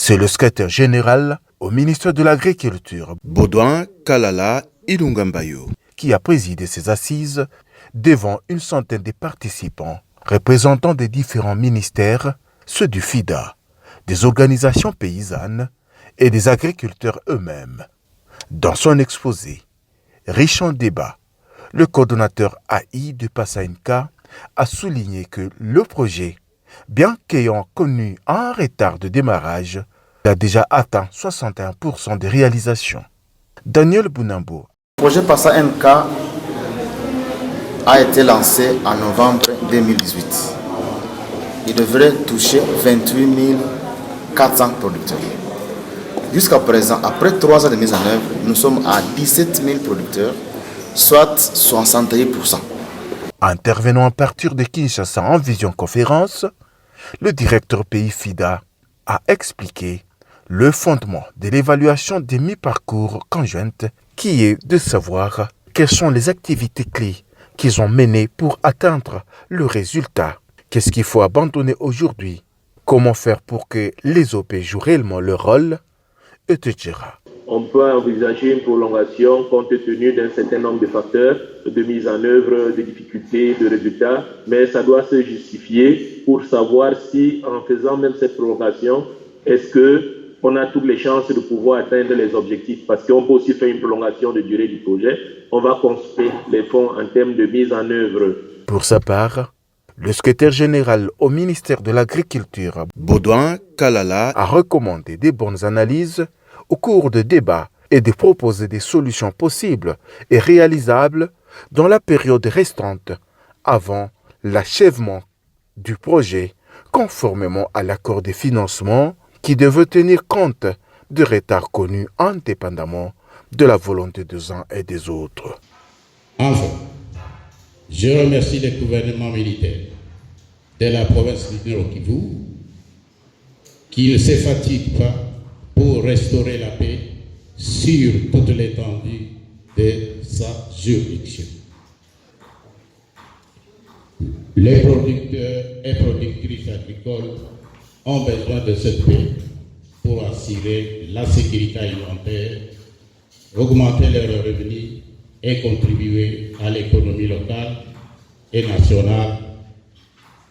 C'est le secrétaire général au ministère de l'Agriculture, Baudouin Kalala Ilungambayo, qui a présidé ces assises devant une centaine de participants, représentant des différents ministères, ceux du FIDA, des organisations paysannes et des agriculteurs eux-mêmes. Dans son exposé, riche en débats, le coordonnateur AI de Passainka a souligné que le projet, bien qu'ayant connu un retard de démarrage, a déjà atteint 61% de réalisation. Daniel Bounambo. Le projet Passainka a été lancé en novembre 2018. Il devrait toucher 28 400 producteurs. Jusqu'à présent, après 3 ans de mise en œuvre, nous sommes à 17 000 producteurs, soit 61%. Intervenant à partir de Kinshasa en visioconférence, le directeur pays FIDA a expliqué le fondement de l'évaluation des mi-parcours conjointes, qui est de savoir quelles sont les activités clés qu'ils ont menées pour atteindre le résultat. Qu'est-ce qu'il faut abandonner aujourd'hui? Comment faire pour que les OP jouent réellement leur rôle? Etc. On peut envisager une prolongation compte tenu d'un certain nombre de facteurs de mise en œuvre, de difficultés, de résultats, mais ça doit se justifier pour savoir si, en faisant même cette prolongation, est-ce qu'on a toutes les chances de pouvoir atteindre les objectifs, parce qu'on peut aussi faire une prolongation de durée du projet. On va construire les fonds en termes de mise en œuvre. Pour sa part, le secrétaire général au ministère de l'Agriculture, Baudouin Kalala, a recommandé des bonnes analyses au cours de débats et de proposer des solutions possibles et réalisables dans la période restante avant l'achèvement du projet, conformément à l'accord de financement qui devait tenir compte de retards connus indépendamment de la volonté des uns et des autres. Enfin, je remercie le gouvernement militaire de la province du Nord-Kivu qui ne se fatigue pas pour restaurer la paix sur toute l'étendue de sa juridiction. Les producteurs et productrices agricoles ont besoin de cette paix pour assurer la sécurité alimentaire, augmenter leurs revenus et contribuer à l'économie locale et nationale.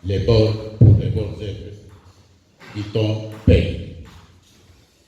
Les bonnes pour les bonnes œuvres, dit-on, paix.